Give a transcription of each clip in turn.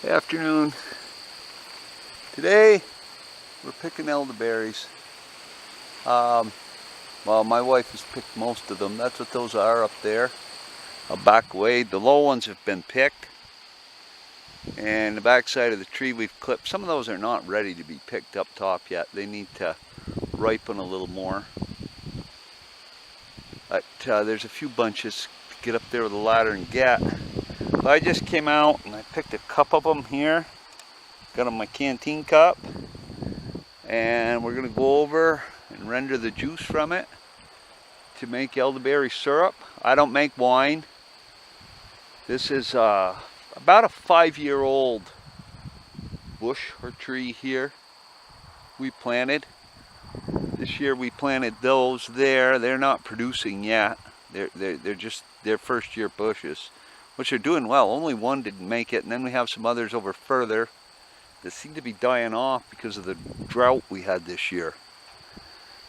Afternoon. Today we're picking elderberries. Well, my wife has picked most of them. That's what those are up there. Back away. The low ones have been picked. And the back side of the tree we've clipped. Some of those are not ready to be picked up top yet. They need to ripen a little more. But there's a few bunches to get up there with a ladder and get. So I just came out and I picked a cup of them here. Got them in my Canteen cup. And we're going to go over and render the juice from it to make elderberry syrup. I don't make wine. This is about a 5-year-old bush or tree here we planted. This year we planted those there. They're not producing yet. They're just their first year bushes, which are doing well. Only one didn't make it, and then we have some others over further that seem to be dying off because of the drought we had this year.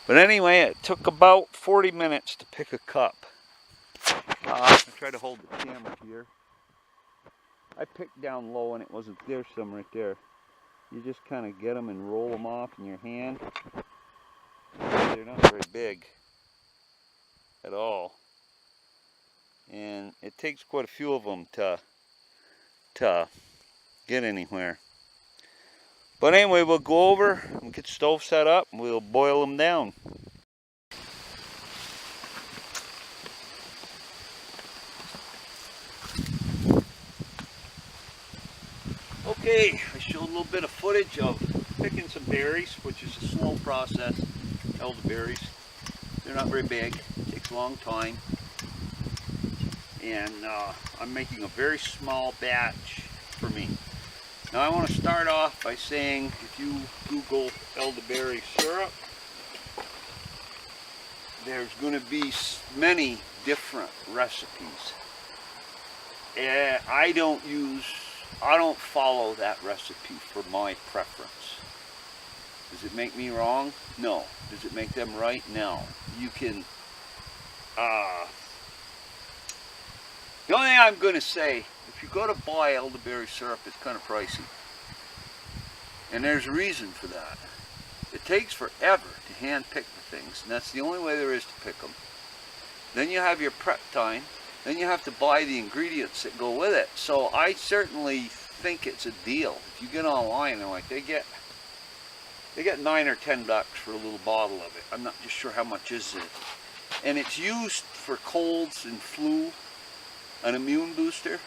But anyway, it took about 40 minutes to pick a cup. I try to hold the camera here. I picked down low and it wasn't, there's some right there. You just kind of get them and roll them off in your hand. They're not very big at all. And it takes quite a few of them to get anywhere. But anyway, we'll go over and get the stove set up and we'll boil them down. Okay, I showed a little bit of footage of picking some berries, which is a slow process. Elderberries, they're not very big, it takes a long time. And I'm making a very small batch for me. Now I want to start off by saying, if you Google elderberry syrup, there's going to be many different recipes. I don't follow that recipe for my preference. Does it make me wrong? No. Does it make them right? No. You can, the only thing I'm going to say, if you go to buy elderberry syrup, it's kind of pricey. And there's a reason for that. It takes forever to hand pick the things, and that's the only way there is to pick them. Then you have your prep time. Then you have to buy the ingredients that go with it. So I certainly think it's a deal. If you get online, and like they get $9 or $10 for a little bottle of it. I'm not just sure how much is it. And it's used for colds and flu, an immune booster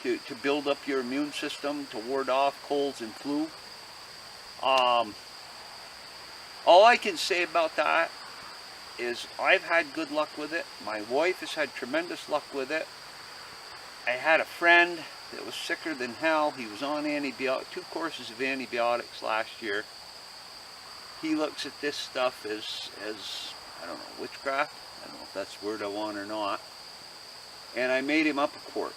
to build up your immune system to ward off colds and flu. All I can say about that is I've had good luck with it. My wife has had tremendous luck with it. I had a friend that was sicker than hell. He was on 2 courses of antibiotics last year. He looks at this stuff as I don't know, witchcraft. I don't know if that's the word I want or not. And I made him up a quart.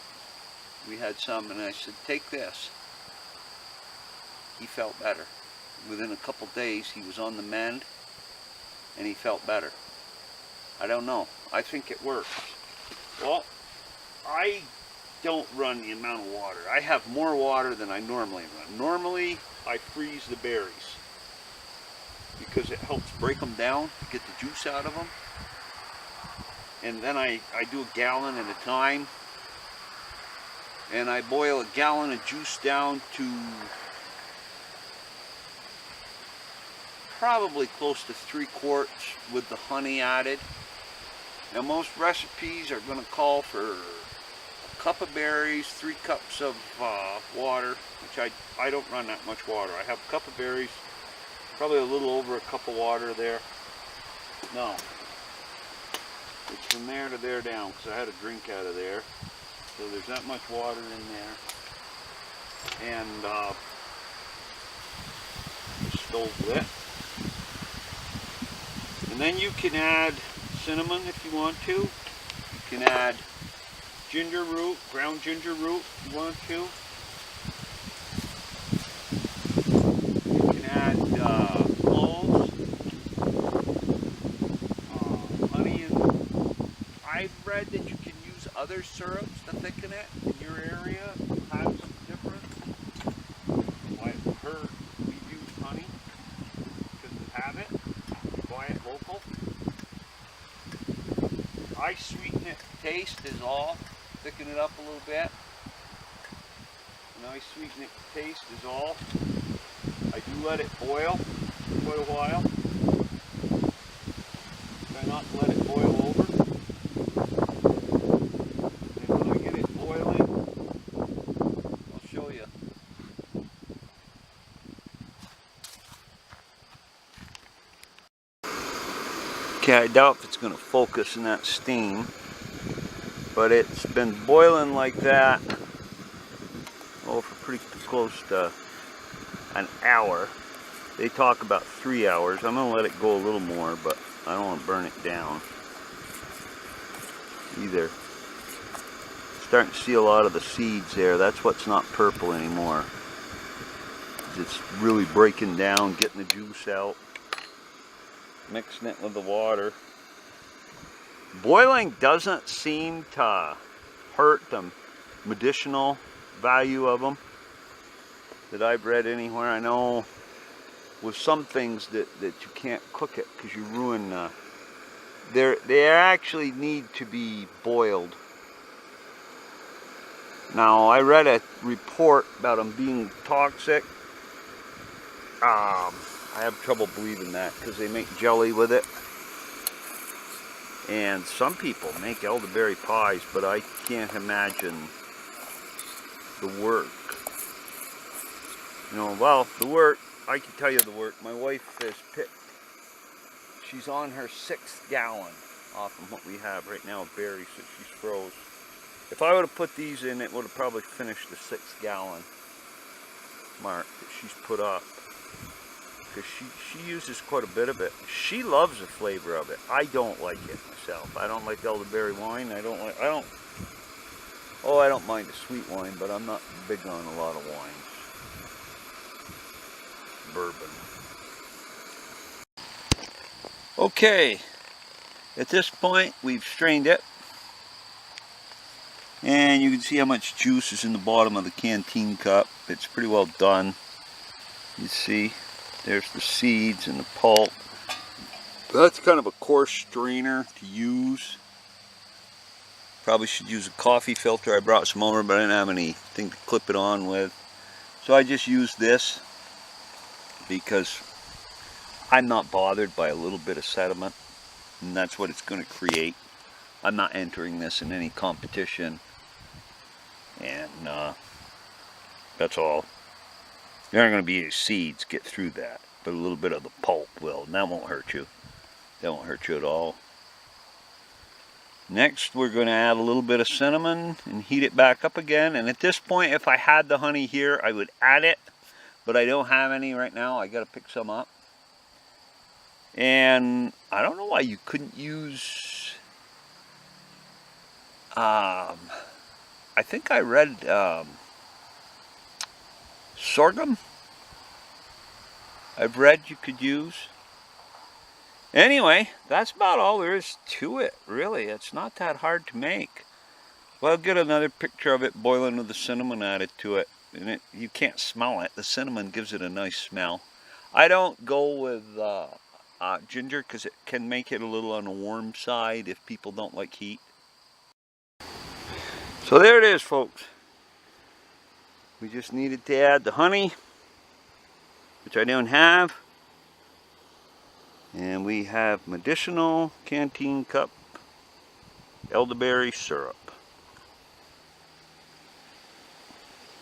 We had some, and I said, take this. He felt better. Within a couple days, he was on the mend, and he felt better. I don't know. I think it works. Well, I don't run the amount of water. I have more water than I normally run. Normally, I freeze the berries because it helps break them down to get the juice out of them. And then I do a gallon at a time. And I boil a gallon of juice down to probably close to 3 quarts with the honey added. Now most recipes are going to call for a cup of berries, 3 cups of water, which I don't run that much water. I have a cup of berries, probably a little over a cup of water there. No, it's from there to there down because I had a drink out of there. So there's that much water in there. And the stove lit. And then you can add cinnamon if you want to. You can add ginger root, ground ginger root if you want to. You can add cloves, honey, and I've read that you can use other syrups to thicken it in your area. Have some different. dissolve, thicken it up a little bit. Nice sweeten it to taste, dissolve. I do let it boil for quite a while. Try not to let it boil over. And when I get it boiling, I'll show you. Okay, I doubt if it's going to focus in that steam, but it's been boiling like that for pretty close to an hour. They talk about 3 hours. I'm going to let it go a little more, but I don't want to burn it down either. Starting to see a lot of the seeds there. That's what's not purple anymore. It's really breaking down, getting the juice out, mixing it with the water. Boiling doesn't seem to hurt the medicinal value of them that I've read anywhere. I know with some things that you can't cook it because you ruin they actually need to be boiled. Now I read a report about them being toxic. I have trouble believing that because they make jelly with it. And some people make elderberry pies, but I can't imagine the work. You know, well, the work, I can tell you the work. My wife has picked, she's on her 6th gallon off of what we have right now of berries that she's froze. If I would have put these in, it would have probably finished the 6th gallon mark that she's put up. Because she uses quite a bit of it. She loves the flavor of it. I don't like it myself. I don't like elderberry wine. I don't mind a sweet wine, but I'm not big on a lot of wines. Bourbon. Okay, at this point we've strained it. And you can see how much juice is in the bottom of the Canteen cup. It's pretty well done. You see. There's the seeds and the pulp. That's kind of a coarse strainer to use. Probably should use a coffee filter. I brought some over, but I didn't have anything to clip it on with. So I just used this because I'm not bothered by a little bit of sediment, and that's what it's going to create. I'm not entering this in any competition, and that's all. There aren't going to be any seeds get through that, but a little bit of the pulp will, and that won't hurt you. That won't hurt you at all. Next, we're going to add a little bit of cinnamon and heat it back up again. And at this point, if I had the honey here, I would add it, but I don't have any right now. I got to pick some up. And I don't know why you couldn't use. I think I read. Sorghum, I've read you could use. Anyway, that's about all there is to it, really. It's not that hard to make. Well, I'll get another picture of it boiling with the cinnamon added to it. And you can't smell it. The cinnamon gives it a nice smell. I don't go with ginger because it can make it a little on the warm side if people don't like heat. So there it is, folks. We just needed to add the honey, which I don't have. And we have medicinal Canteen cup elderberry syrup.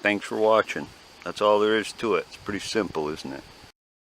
Thanks for watching. That's all there is to it. It's pretty simple, isn't it?